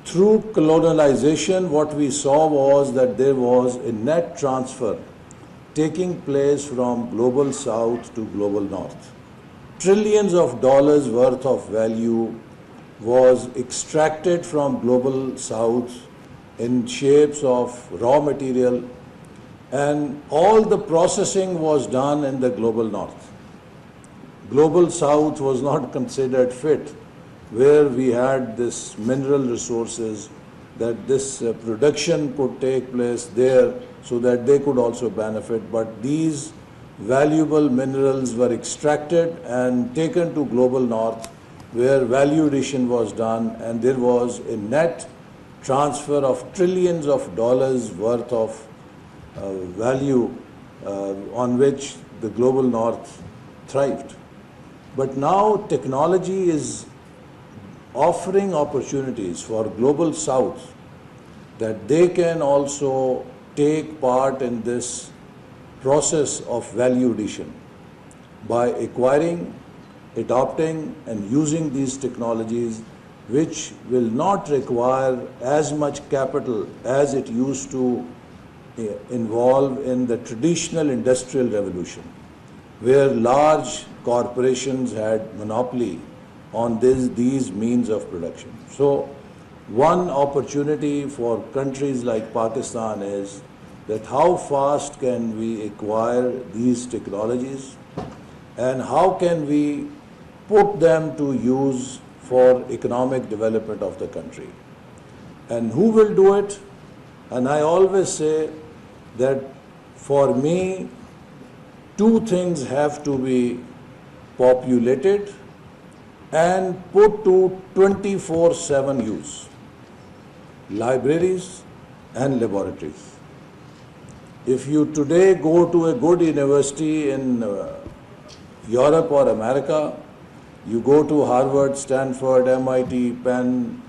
through colonialization, what we saw was that there was a net transfer taking place from global south to global north. Trillions of dollars worth of value was extracted from global south in shapes of raw material, and all the processing was done in the global north. Global south was not considered fit, where we had this mineral resources, that this production could take place there so that they could also benefit. But these valuable minerals were extracted and taken to global north, where value addition was done, and there was a net transfer of trillions of dollars worth of value on which the global north thrived. But now technology is offering opportunities for global south that they can also take part in this process of value addition by acquiring, adopting and using these technologies, which will not require as much capital as it used to involve in the traditional industrial revolution, where large corporations had monopoly on these means of production. So one opportunity for countries like Pakistan is that how fast can we acquire these technologies and how can we put them to use for economic development of the country. And who will do it? And I always say that for me, two things have to be populated and put to 24/7 use: libraries and laboratories. If you today go to a good university in Europe or America, you go to Harvard, Stanford, MIT, Penn,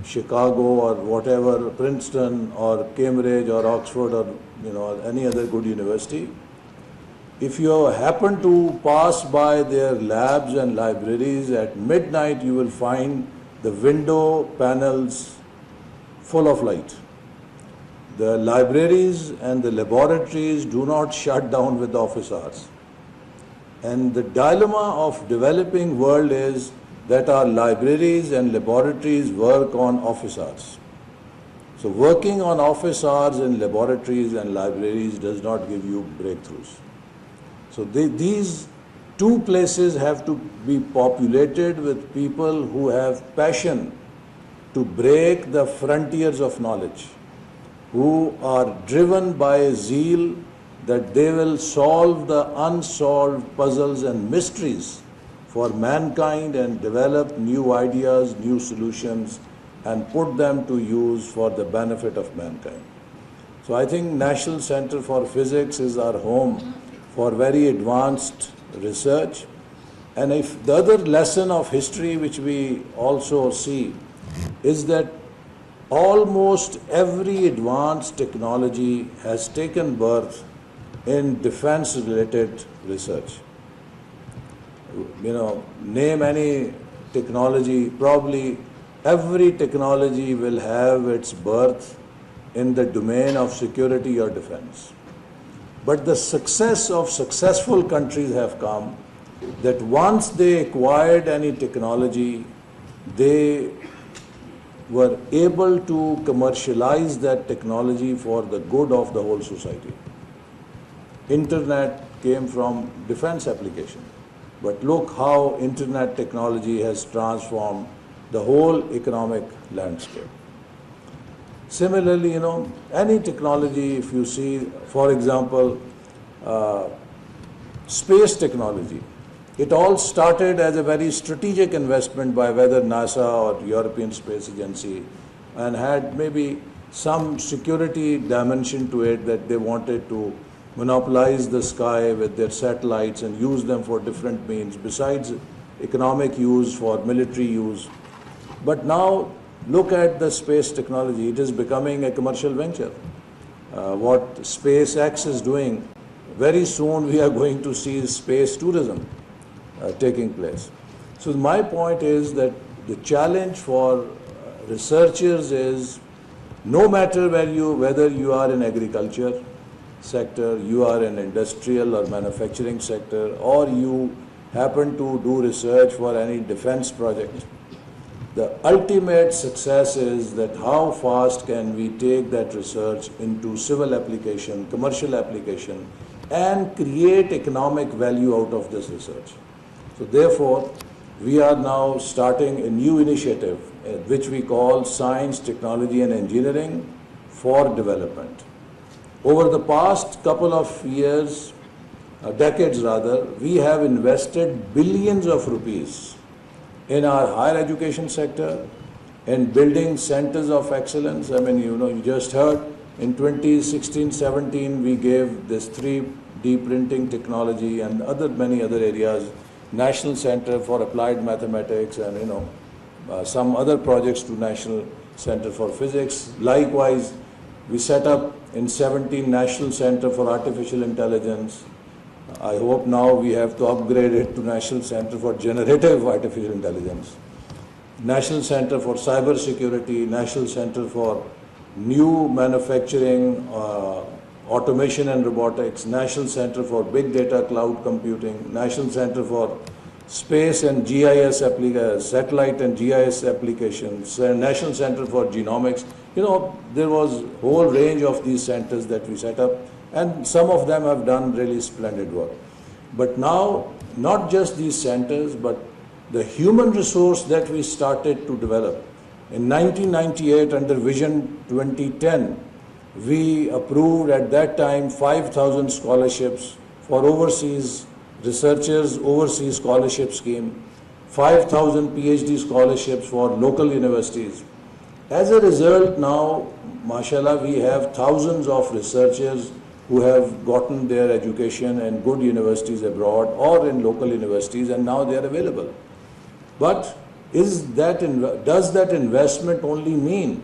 Chicago or whatever, Princeton or Cambridge or Oxford or any other good university, if you happen to pass by their labs and libraries at midnight, you will find the window panels full of light. The libraries and the laboratories do not shut down with office hours. And the dilemma of developing world is that our libraries and laboratories work on office hours. So working on office hours in laboratories and libraries does not give you breakthroughs. So these two places have to be populated with people who have passion to break the frontiers of knowledge, who are driven by zeal that they will solve the unsolved puzzles and mysteries for mankind and develop new ideas, new solutions, and put them to use for the benefit of mankind. So I think National Center for Physics is our home for very advanced research. And if the other lesson of history which we also see is that almost every advanced technology has taken birth in defense-related research. Name any technology, probably every technology will have its birth in the domain of security or defense. But the success of successful countries have come that once they acquired any technology, they were able to commercialize that technology for the good of the whole society. Internet came from defense application, but look how internet technology has transformed the whole economic landscape. Similarly, any technology, if you see, for example, space technology, it all started as a very strategic investment by whether NASA or European Space Agency, and had maybe some security dimension to it, that they wanted to monopolize the sky with their satellites and use them for different means besides economic use, for military use. But now look at the space technology. It is becoming a commercial venture. What SpaceX is doing, very soon we are going to see space tourism taking place. So my point is that the challenge for researchers is, no matter whether you are in agriculture sector, you are in industrial or manufacturing sector, or you happen to do research for any defense project, the ultimate success is that how fast can we take that research into civil application, commercial application, and create economic value out of this research. So therefore, we are now starting a new initiative which we call Science, Technology and Engineering for Development. Over the past couple of years, decades rather, we have invested billions of rupees in our higher education sector, in building centers of excellence. I mean, you just heard in 2016-17 we gave this 3D printing technology and many other areas, National Center for Applied Mathematics, and some other projects to National Center for Physics. Likewise, we set up in 17 National Center for Artificial Intelligence. I hope now we have to upgrade it to National Center for Generative Artificial Intelligence, National Center for Cyber Security, National Center for New Manufacturing, Automation and Robotics, National Center for Big Data Cloud Computing, National Center for Space and GIS Satellite and GIS Applications, National Center for Genomics. There was a whole range of these centers that we set up, and some of them have done really splendid work. But now, not just these centers, but the human resource that we started to develop. In 1998, under Vision 2010, we approved at that time 5,000 scholarships for overseas researchers, overseas scholarship scheme, 5,000 PhD scholarships for local universities. As a result, now, mashallah, we have thousands of researchers who have gotten their education in good universities abroad or in local universities, and now they are available. But does that investment only mean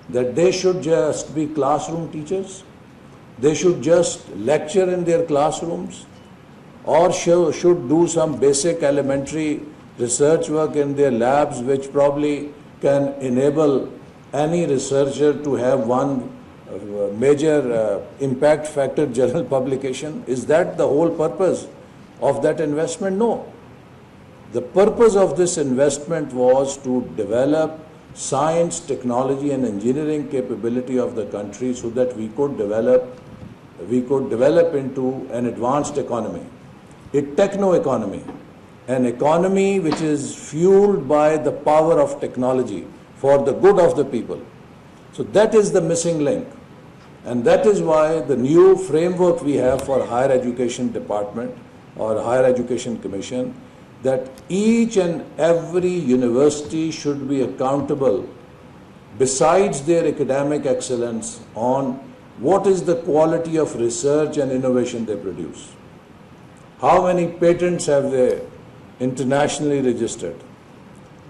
that they should just be classroom teachers? They should just lecture in their classrooms? Or should do some basic elementary research work in their labs, which probably can enable any researcher to have one major impact factor journal publication? Is that the whole purpose of that investment? No. The purpose of this investment was to develop science, technology and engineering capability of the country so that we could develop into an advanced economy, a techno economy, an economy which is fueled by the power of technology for the good of the people. So that is the missing link. And that is why the new framework we have for Higher Education Department or Higher Education Commission, that each and every university should be accountable, besides their academic excellence, on what is the quality of research and innovation they produce. How many patents have they internationally registered?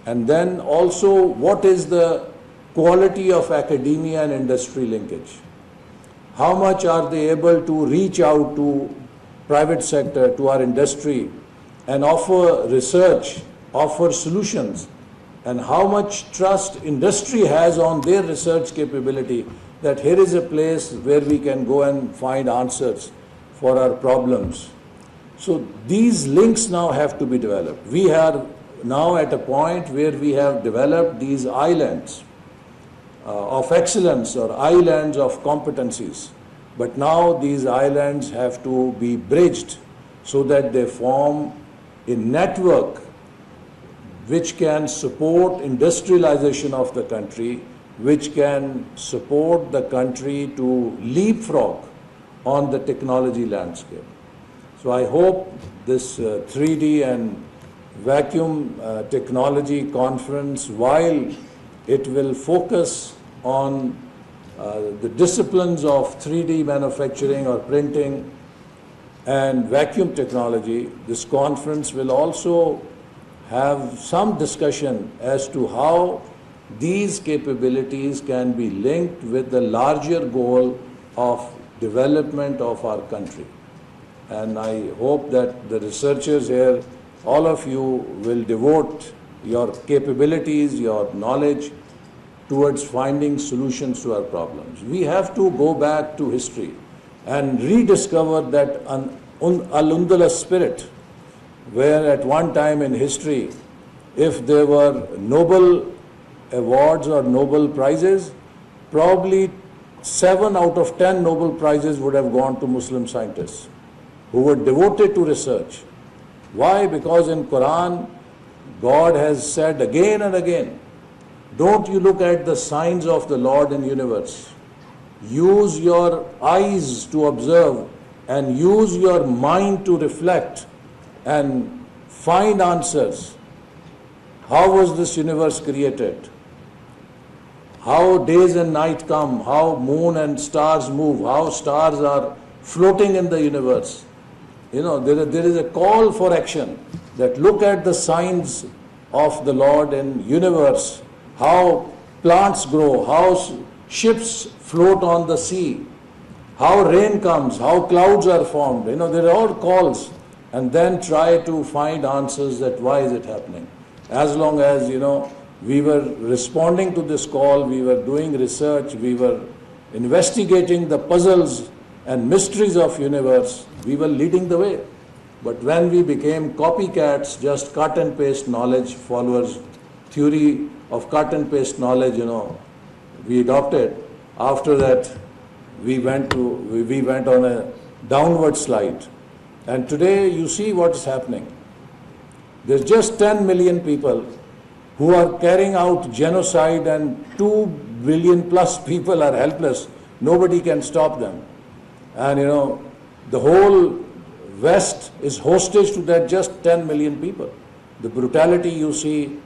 And then also, what is the quality of academia and industry linkage? How much are they able to reach out to private sector, to our industry, and offer research, offer solutions? And how much trust industry has on their research capability, that here is a place where we can go and find answers for our problems. So these links now have to be developed. We are now at a point where we have developed these islands of excellence or islands of competencies. But now these islands have to be bridged so that they form a network which can support industrialization of the country, which can support the country to leapfrog on the technology landscape. So I hope this 3D and vacuum technology conference, while it will focus on the disciplines of 3D manufacturing or printing and vacuum technology, this conference will also have some discussion as to how these capabilities can be linked with the larger goal of development of our country. And I hope that the researchers here, all of you, will devote your capabilities, your knowledge towards finding solutions to our problems. We have to go back to history and rediscover that Al-Undalus spirit, where at one time in history, if there were Nobel awards or Nobel prizes, probably 7 out of 10 Nobel prizes would have gone to Muslim scientists who were devoted to research. Why? Because in Quran, God has said again and again, don't you look at the signs of the Lord in the universe. Use your eyes to observe and use your mind to reflect and find answers. How was this universe created? How days and night come, how moon and stars move, how stars are floating in the universe. You know, there is a call for action that look at the signs of the Lord in universe, how plants grow, how ships float on the sea, how rain comes, how clouds are formed. You know, there are all calls, and then try to find answers that why is it happening. As long as, you know, we were responding to this call, we were doing research, we were investigating the puzzles and mysteries of universe, we were leading the way. But when we became copycats, just cut and paste knowledge followers, theory of cut and paste knowledge, you know, we adopted. After that, we went on a downward slide. And today you see what is happening. There's just 10 million people who are carrying out genocide, and 2 billion plus people are helpless. Nobody can stop them. And you know, the whole West is hostage to that just 10 million people. The brutality you see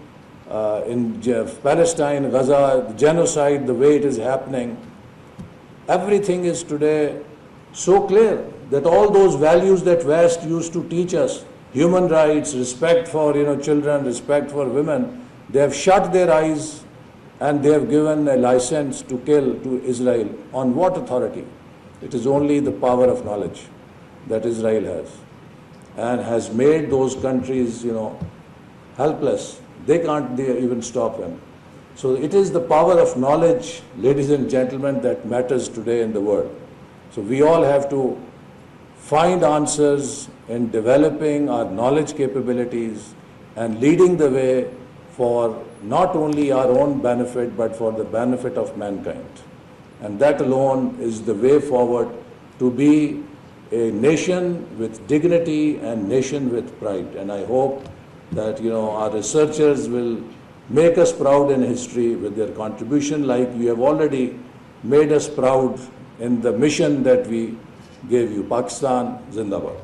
in Palestine, Gaza, the genocide, the way it is happening, everything is today so clear that all those values that West used to teach us, human rights, respect for, you know, children, respect for women, they have shut their eyes and they have given a license to kill to Israel. On what authority? It is only the power of knowledge that Israel has, and has made those countries, you know, helpless. They can't even stop him. So it is the power of knowledge, ladies and gentlemen, that matters today in the world. So we all have to find answers in developing our knowledge capabilities and leading the way for not only our own benefit, but for the benefit of mankind. And that alone is the way forward to be a nation with dignity and nation with pride. And I hope that, you know, our researchers will make us proud in history with their contribution, like you have already made us proud in the mission that we gave you. Pakistan Zindabad.